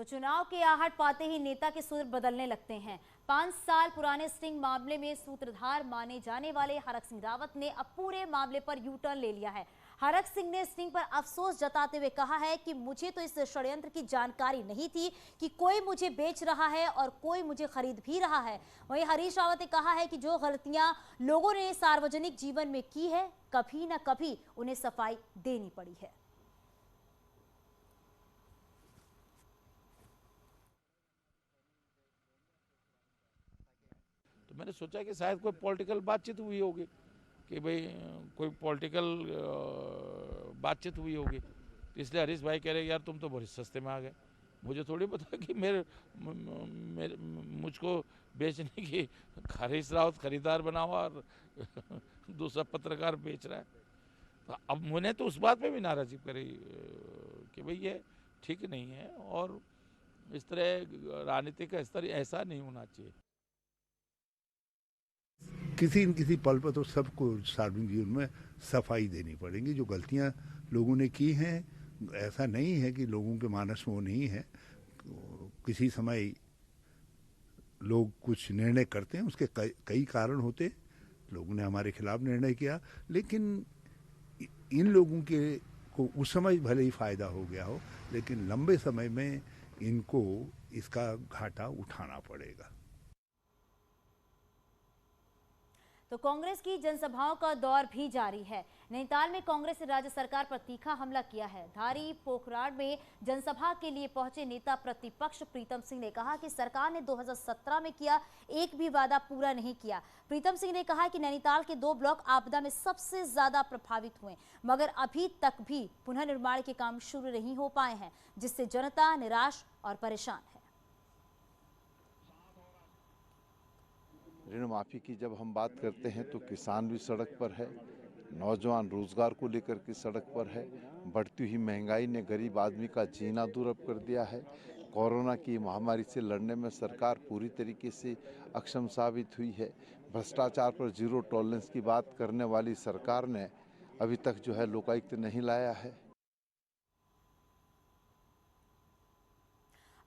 तो चुनाव की आहट पाते ही नेता के सुर बदलने लगते हैं। 5 साल पुराने स्टिंग मामले में सूत्रधार माने जाने वाले हरक सिंह रावत ने अब पूरे मामले पर यू टर्न ले लिया है। हरक सिंह ने स्टिंग पर अफसोस जताते हुए कहा है कि मुझे तो इस षड्यंत्र की जानकारी नहीं थी कि कोई मुझे बेच रहा है और कोई मुझे खरीद भी रहा है। वहीं हरीश रावत ने कहा है कि जो गलतियां लोगों ने सार्वजनिक जीवन में की है, कभी न कभी उन्हें सफाई देनी पड़ी है। तो मैंने सोचा कि शायद कोई पॉलिटिकल बातचीत हुई होगी, कि भाई कोई पॉलिटिकल बातचीत हुई होगी। तो इसलिए हरीश भाई कह रहे यार तुम तो बहुत सस्ते में आ गए। मुझे थोड़ी पता कि मुझको बेचने की हरीश रावत खरीदार बना हुआ और दूसरा पत्रकार बेच रहा है। तो अब मैंने तो उस बात पे भी नाराज़गी करी कि भाई ये ठीक नहीं है और इस तरह राजनीति का स्तर ऐसा नहीं होना चाहिए। किसी न किसी पल पर तो सबको सार्वजनिक जीवन में सफाई देनी पड़ेगी। जो गलतियां लोगों ने की हैं, ऐसा नहीं है कि लोगों के मानस में वो नहीं है। किसी समय लोग कुछ निर्णय करते हैं, उसके कई कारण होते। लोगों ने हमारे खिलाफ निर्णय किया, लेकिन इन लोगों के को उस समय भले ही फायदा हो गया हो, लेकिन लंबे समय में इनको इसका घाटा उठाना पड़ेगा। तो कांग्रेस की जनसभाओं का दौर भी जारी है। नैनीताल में कांग्रेस ने राज्य सरकार पर तीखा हमला किया है। धारी पोखराड़ में जनसभा के लिए पहुंचे नेता प्रतिपक्ष प्रीतम सिंह ने कहा कि सरकार ने 2017 में किया एक भी वादा पूरा नहीं किया। प्रीतम सिंह ने कहा कि नैनीताल के 2 ब्लॉक आपदा में सबसे ज्यादा प्रभावित हुए, मगर अभी तक भी पुनर्निर्माण के काम शुरू नहीं हो पाए हैं, जिससे जनता निराश और परेशान है। ऋण माफ़ी की जब हम बात करते हैं तो किसान भी सड़क पर है, नौजवान रोजगार को लेकर के सड़क पर है। बढ़ती हुई महंगाई ने गरीब आदमी का जीना दुर्लभ कर दिया है। कोरोना की महामारी से लड़ने में सरकार पूरी तरीके से अक्षम साबित हुई है। भ्रष्टाचार पर जीरो टॉलरेंस की बात करने वाली सरकार ने अभी तक जो है लोकायुक्त नहीं लाया है।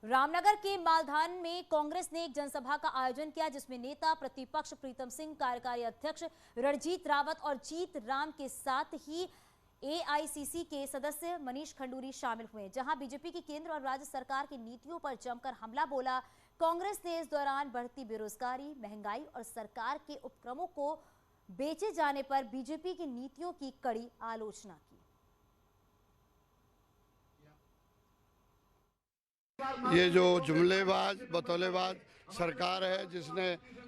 रामनगर के मालधान में कांग्रेस ने एक जनसभा का आयोजन किया, जिसमें नेता प्रतिपक्ष प्रीतम सिंह, कार्यकारी अध्यक्ष रणजीत रावत और जीत राम के साथ ही एआईसीसी के सदस्य मनीष खंडूरी शामिल हुए। जहां बीजेपी की केंद्र और राज्य सरकार की नीतियों पर जमकर हमला बोला। कांग्रेस ने इस दौरान बढ़ती बेरोजगारी, महंगाई और सरकार के उपक्रमों को बेचे जाने पर बीजेपी की नीतियों की कड़ी आलोचना की। ये जो जुमलेबाज बतौलेबाज सरकार है, जिसने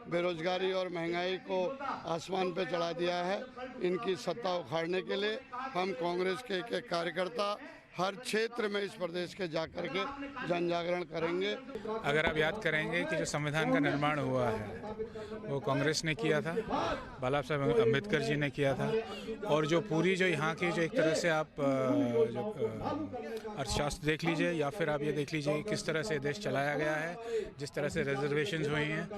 बेरोजगारी और महंगाई को आसमान पे चढ़ा दिया है, इनकी सत्ता उखाड़ने के लिए हम कांग्रेस के एक कार्यकर्ता हर क्षेत्र में इस प्रदेश के जाकर के जन जागरण करेंगे। अगर आप याद करेंगे कि जो संविधान का निर्माण हुआ है वो कांग्रेस ने किया था, बाला साहब अम्बेडकर जी ने किया था। और जो पूरी जो यहाँ की जो एक तरह से आप जो अर्थशास्त्र देख लीजिए या फिर आप ये देख लीजिए किस तरह से देश चलाया गया है, जिस तरह से रिजर्वेशंस हुई हैं।